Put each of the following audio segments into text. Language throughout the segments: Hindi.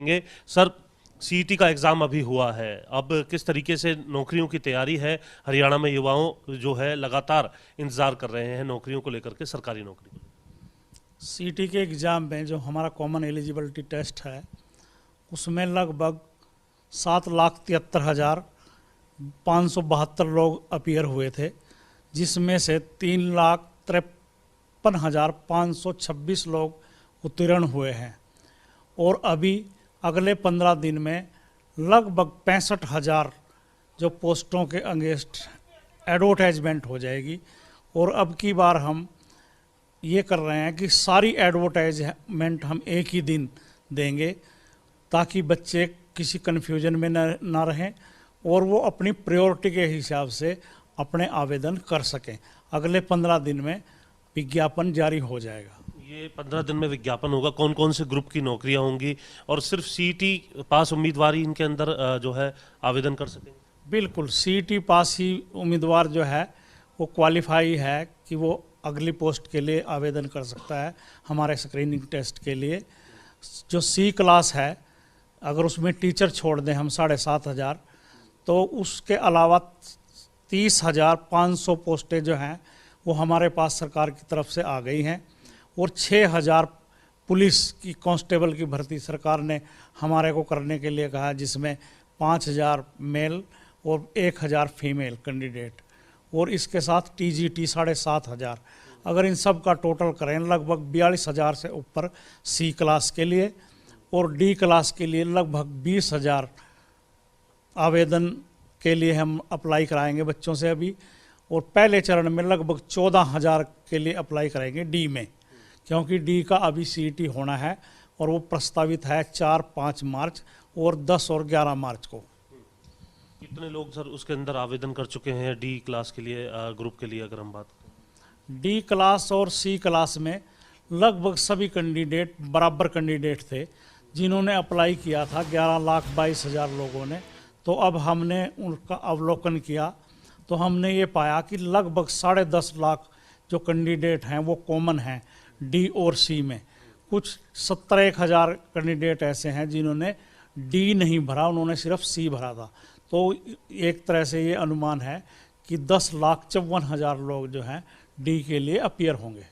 ये सर, सीईटी का एग्ज़ाम अभी हुआ है, अब किस तरीके से नौकरियों की तैयारी है? हरियाणा में युवाओं जो है लगातार इंतज़ार कर रहे हैं नौकरियों को लेकर के, सरकारी नौकरी को। सीटी के एग्ज़ाम में जो हमारा कॉमन एलिजिबिलिटी टेस्ट है उसमें लगभग 7,73,572 लोग अपीयर हुए थे, जिसमें से 3,53,526 लोग उत्तीर्ण हुए हैं। और अभी अगले 15 दिन में लगभग 65,000 जो पोस्टों के अगेंस्ट एडवर्टाइजमेंट हो जाएगी। और अब की बार हम ये कर रहे हैं कि सारी एडवर्टाइजमेंट हम एक ही दिन देंगे, ताकि बच्चे किसी कन्फ्यूजन में ना रहें और वो अपनी प्रायोरिटी के हिसाब से अपने आवेदन कर सकें। अगले 15 दिन में विज्ञापन जारी हो जाएगा। ये 15 दिन में विज्ञापन होगा, कौन कौन से ग्रुप की नौकरियां होंगी, और सिर्फ सीईटी पास उम्मीदवार ही इनके अंदर जो है आवेदन कर सकेंगे? बिल्कुल, सीईटी पास ही उम्मीदवार जो है वो क्वालिफाई है कि वो अगली पोस्ट के लिए आवेदन कर सकता है हमारे स्क्रीनिंग टेस्ट के लिए। जो सी क्लास है, अगर उसमें टीचर छोड़ दें हम 7,500, तो उसके अलावा 30,500 पोस्टें जो हैं वो हमारे पास सरकार की तरफ से आ गई हैं। और 6,000 पुलिस की कांस्टेबल की भर्ती सरकार ने हमारे को करने के लिए कहा, जिसमें 5,000 मेल और 1,000 फीमेल कैंडिडेट, और इसके साथ टीजीटी 7,500। अगर इन सब का टोटल करें लगभग 42,000 से ऊपर सी क्लास के लिए, और डी क्लास के लिए लगभग 20,000 आवेदन के लिए हम अप्लाई कराएंगे बच्चों से अभी। और पहले चरण में लगभग 14,000 के लिए अप्लाई करेंगे डी में, क्योंकि डी का अभी सीईटी होना है और वो प्रस्तावित है 4-5 मार्च और 10 और 11 मार्च को। कितने लोग सर उसके अंदर आवेदन कर चुके हैं डी क्लास के लिए, ग्रुप के लिए अगर हम बात करें? डी क्लास और सी क्लास में लगभग सभी कैंडिडेट बराबर कैंडिडेट थे जिन्होंने अप्लाई किया था, 11,22,000 लोगों ने। तो अब हमने उनका अवलोकन किया तो हमने ये पाया कि लगभग 10.5 लाख जो कैंडिडेट हैं वो कॉमन हैं डी और सी में। कुछ 17,000 कैंडिडेट ऐसे हैं जिन्होंने डी नहीं भरा, उन्होंने सिर्फ सी भरा था। तो एक तरह से ये अनुमान है कि 10,54,000 लोग जो हैं डी के लिए अपीयर होंगे।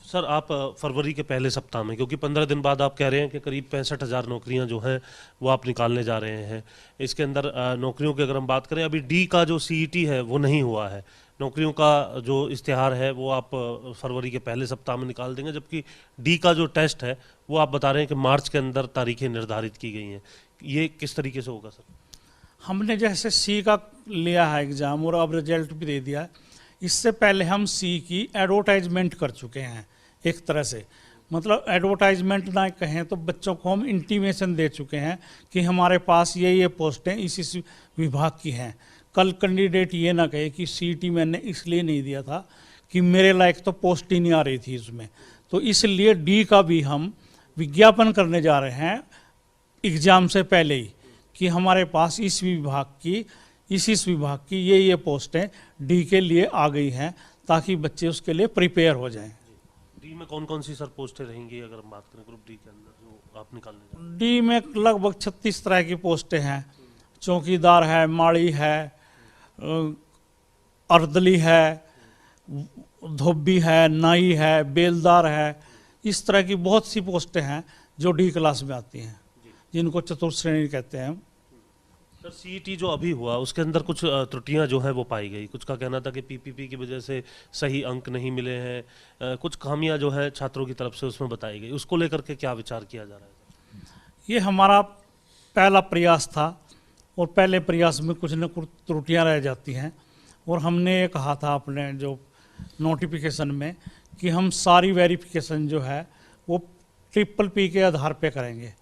सर, आप फरवरी के पहले सप्ताह में, क्योंकि 15 दिन बाद आप कह रहे हैं कि करीब 65,000 नौकरियां जो हैं वो आप निकालने जा रहे हैं, इसके अंदर नौकरियों की अगर हम बात करें, अभी डी का जो सीईटी है वो नहीं हुआ है, नौकरियों का जो इश्तिहार है वो आप फरवरी के पहले सप्ताह में निकाल देंगे, जबकि डी का जो टेस्ट है वो आप बता रहे हैं कि मार्च के अंदर तारीखें निर्धारित की गई हैं। ये किस तरीके से होगा सर? हमने जैसे सी का लिया है एग्ज़ाम और अब रिजल्ट भी दे दिया है, इससे पहले हम सी की एडवर्टाइजमेंट कर चुके हैं एक तरह से। मतलब एडवर्टाइजमेंट ना कहें तो बच्चों को हम इंटीमेशन दे चुके हैं कि हमारे पास ये पोस्टें इस विभाग की हैं। कल कैंडिडेट ये ना कहे कि सीईटी मैंने इसलिए नहीं दिया था कि मेरे लायक तो पोस्ट ही नहीं आ रही थी उसमें। तो इसलिए डी का भी हम विज्ञापन करने जा रहे हैं एग्ज़ाम से पहले ही कि हमारे पास इस विभाग की ये पोस्टें डी के लिए आ गई हैं, ताकि बच्चे उसके लिए प्रिपेयर हो जाएं। डी में कौन कौन सी सर पोस्टें रहेंगी अगर हम बात करें ग्रुप डी के अंदर जो आप निकालने जा रहे हैं? डी में लगभग 36 तरह की पोस्टें हैं। चौकीदार है, माड़ी है, अर्दली है, धोबी है, नाई है, बेलदार है। इस तरह की बहुत सी पोस्टें हैं जो डी क्लास में आती हैं, जिनको चतुर्थ श्रेणी कहते हैं। सर, सीईटी जो अभी हुआ उसके अंदर कुछ त्रुटियां जो है वो पाई गई, कुछ का कहना था कि पीपीपी की वजह से सही अंक नहीं मिले हैं, कुछ खामियां जो है छात्रों की तरफ से उसमें बताई गई, उसको लेकर के क्या विचार किया जा रहा है? ये हमारा पहला प्रयास था और पहले प्रयास में कुछ न कुछ त्रुटियां रह जाती हैं, और हमने ये कहा था अपने जो नोटिफिकेशन में कि हम सारी वेरिफिकेशन जो है वो ट्रिपल-पी के आधार पे करेंगे।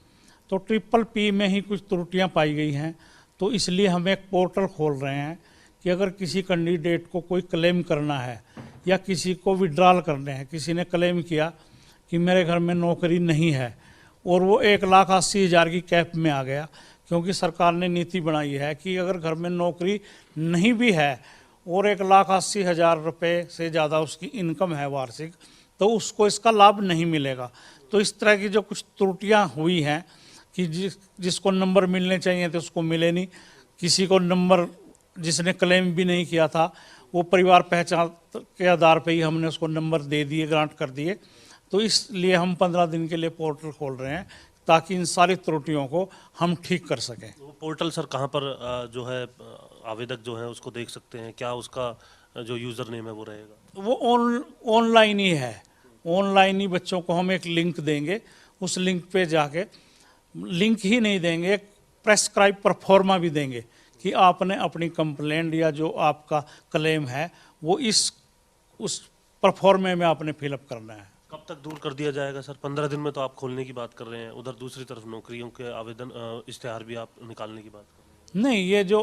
तो ट्रिपल-पी में ही कुछ त्रुटियां पाई गई हैं, तो इसलिए हम एक पोर्टल खोल रहे हैं कि अगर किसी कैंडिडेट को कोई क्लेम करना है या किसी को विड्रॉल करने हैं, किसी ने क्लेम किया कि मेरे घर में नौकरी नहीं है और वो 1,80,000 की कैप में आ गया, क्योंकि सरकार ने नीति बनाई है कि अगर घर में नौकरी नहीं भी है और 1,80,000 रुपये से ज़्यादा उसकी इनकम है वार्षिक, तो उसको इसका लाभ नहीं मिलेगा। तो इस तरह की जो कुछ त्रुटियां हुई हैं कि जिसको नंबर मिलने चाहिए थे उसको मिले नहीं, किसी को नंबर जिसने क्लेम भी नहीं किया था वो परिवार पहचान के आधार पे ही हमने उसको नंबर दे दिए, ग्रांट कर दिए। तो इसलिए हम 15 दिन के लिए पोर्टल खोल रहे हैं ताकि इन सारी त्रुटियों को हम ठीक कर सकें। वो पोर्टल सर कहाँ पर जो है आवेदक जो है उसको देख सकते हैं, क्या उसका जो यूज़र नेम है वो रहेगा? वो ऑनलाइन ही है, ऑनलाइन ही बच्चों को हम एक लिंक देंगे, उस लिंक पे जाके, लिंक ही नहीं देंगे, एक प्रेस्क्राइब परफॉर्मा भी देंगे कि आपने अपनी कंप्लेंट या जो आपका क्लेम है वो उस परफॉर्मे में आपने फिलअप करना है। कब तक दूर कर दिया जाएगा सर? 15 दिन में तो आप खोलने की बात कर रहे हैं, उधर दूसरी तरफ नौकरियों के आवेदन इश्तेहार भी आप निकालने की बात कर रहे नहीं, ये जो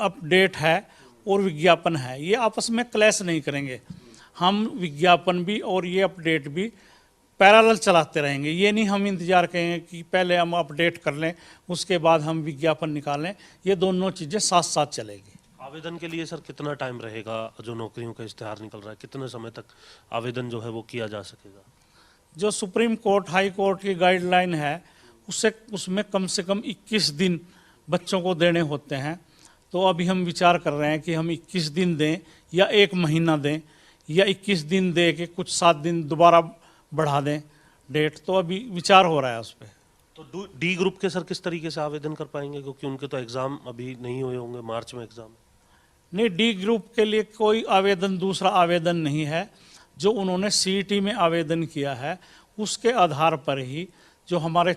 अपडेट है और विज्ञापन है ये आपस में क्लैश नहीं करेंगे। हम विज्ञापन भी और ये अपडेट भी पैरेलल चलाते रहेंगे। ये नहीं हम इंतजार करेंगे कि पहले हम अपडेट कर लें उसके बाद हम विज्ञापन निकालें, ये दोनों चीज़ें साथ साथ चलेगी। आवेदन के लिए सर कितना टाइम रहेगा? जो नौकरियों का इश्तेहार निकल रहा है कितने समय तक आवेदन जो है वो किया जा सकेगा? जो सुप्रीम कोर्ट, हाई कोर्ट की गाइडलाइन है उसमें कम से कम 21 दिन बच्चों को देने होते हैं। तो अभी हम विचार कर रहे हैं कि हम 21 दिन दें या 1 महीना दें या 21 दिन दे के कुछ 7 दिन दोबारा बढ़ा दें डेट। तो अभी विचार हो रहा है उस पर। तो डी ग्रुप के सर किस तरीके से आवेदन कर पाएंगे, क्योंकि उनके तो एग्ज़ाम अभी नहीं हुए होंगे, मार्च में एग्ज़ाम है। नहीं, डी ग्रुप के लिए कोई आवेदन, दूसरा आवेदन नहीं है। जो उन्होंने सीईटी में आवेदन किया है उसके आधार पर ही जो हमारे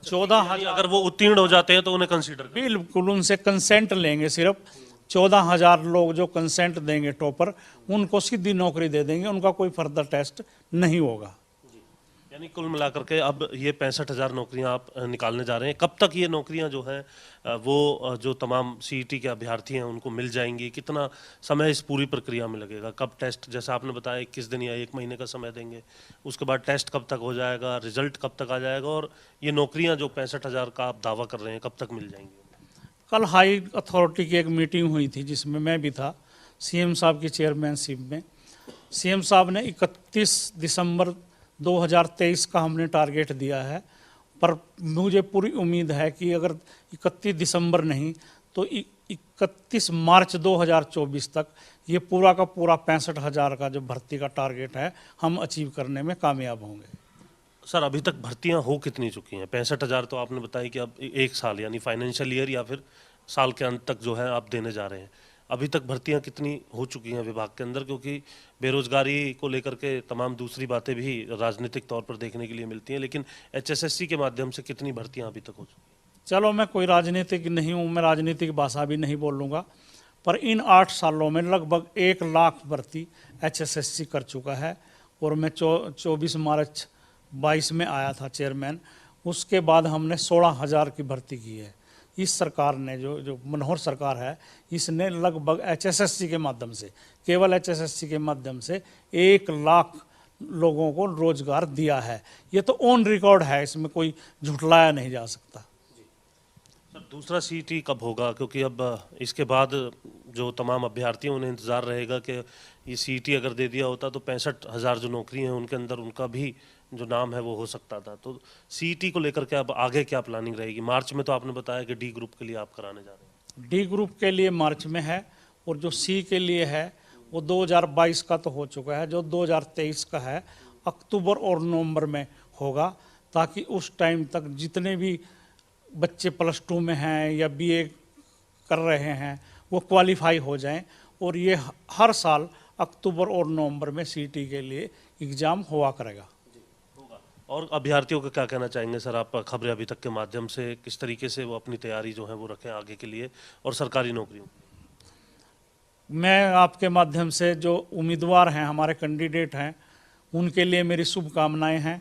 14,000, अगर वो उत्तीर्ण हो जाते हैं तो उन्हें कंसीडर बिल्कुल उनसे कंसेंट लेंगे। सिर्फ 14,000 लोग जो कंसेंट देंगे टॉपर, उनको सीधी नौकरी दे देंगे, उनका कोई फर्दर टेस्ट नहीं होगा। यानी कुल मिलाकर के अब ये 65,000 नौकरियां आप निकालने जा रहे हैं। कब तक ये नौकरियां जो हैं वो जो तमाम सीईटी के अभ्यर्थी हैं उनको मिल जाएंगी? कितना समय इस पूरी प्रक्रिया में लगेगा? कब टेस्ट, जैसा आपने बताया 21 दिन या 1 महीने का समय देंगे, उसके बाद टेस्ट कब तक हो जाएगा, रिजल्ट कब तक आ जाएगा, और ये नौकरियां जो 65,000 का आप दावा कर रहे हैं कब तक मिल जाएंगी? कल हाई अथॉरिटी की एक मीटिंग हुई थी जिसमें मैं भी था, सीएम साहब की चेयरमैनशिप में। सीएम साहब ने 31 दिसंबर 2023 का हमने टारगेट दिया है, पर मुझे पूरी उम्मीद है कि अगर 31 दिसंबर नहीं तो 31 मार्च 2024 तक ये पूरा का पूरा 65,000 का जो भर्ती का टारगेट है हम अचीव करने में कामयाब होंगे। सर अभी तक भर्तियां हो कितनी चुकी हैं? 65,000 तो आपने बताया कि अब 1 साल यानी फाइनेंशियल ईयर या फिर साल के अंत तक जो है आप देने जा रहे हैं। अभी तक भर्तियां कितनी हो चुकी हैं विभाग के अंदर? क्योंकि बेरोजगारी को लेकर के तमाम दूसरी बातें भी राजनीतिक तौर पर देखने के लिए मिलती हैं, लेकिन एचएसएससी के माध्यम से कितनी भर्तियां अभी तक हो चुकी हैं? चलो, मैं कोई राजनीतिक नहीं हूँ, मैं राजनीतिक भाषा भी नहीं बोलूँगा, पर इन 8 सालों में लगभग 1 लाख भर्ती एचएसएससी कर चुका है। और मैं 24 मार्च 22 में आया था चेयरमैन, उसके बाद हमने 16,000 की भर्ती की है। इस सरकार ने जो मनोहर सरकार है, इसने लगभग एचएसएससी के माध्यम से, केवल एचएसएससी के माध्यम से 1 लाख लोगों को रोजगार दिया है। ये तो ऑन रिकॉर्ड है, इसमें कोई झुठलाया नहीं जा सकता। सर दूसरा सीईटी कब होगा? क्योंकि अब इसके बाद जो तमाम अभ्यर्थी हैं उन्हें इंतज़ार रहेगा कि ये सीईटी अगर दे दिया होता तो 65,000 जो नौकरी हैं उनके अंदर उनका भी जो नाम है वो हो सकता था। तो सीईटी को लेकर के अब आगे क्या प्लानिंग रहेगी? मार्च में तो आपने बताया कि डी ग्रुप के लिए आप कराने जा रहे हैं। डी ग्रुप के लिए मार्च में है, और जो सी के लिए है वो 2022 का तो हो चुका है, जो 2023 का है अक्टूबर और नवंबर में होगा, ताकि उस टाइम तक जितने भी बच्चे +2 में हैं या बीए कर रहे हैं वो क्वालिफाई हो जाएं। और ये हर साल अक्टूबर और नवंबर में सीईटी के लिए एग्ज़ाम हुआ करेगा। और अभ्यर्थियों का क्या कहना चाहेंगे सर आप? खबरें अभी तक के माध्यम से किस तरीके से वो अपनी तैयारी जो है वो रखें आगे के लिए और सरकारी नौकरियों? मैं आपके माध्यम से जो उम्मीदवार हैं, हमारे कैंडिडेट हैं, उनके लिए मेरी शुभकामनाएं हैं,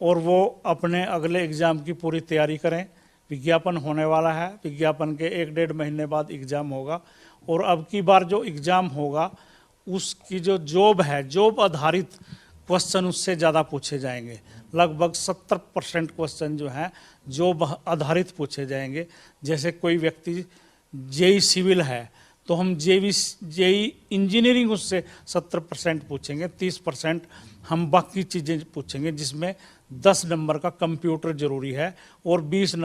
और वो अपने अगले एग्ज़ाम की पूरी तैयारी करें। विज्ञापन होने वाला है, विज्ञापन के 1-1.5 महीने बाद एग्ज़ाम होगा, और अब की बार जो एग्ज़ाम होगा उसकी जो जॉब है, जॉब आधारित क्वेश्चन उससे ज़्यादा पूछे जाएंगे। लगभग 70% क्वेश्चन जो हैं जॉब आधारित पूछे जाएंगे। जैसे कोई व्यक्ति जेई सिविल है तो हम जेई इंजीनियरिंग उससे 70% पूछेंगे, 30% हम बाकी चीज़ें पूछेंगे, जिसमें 10 नंबर का कंप्यूटर ज़रूरी है और 20 नंबर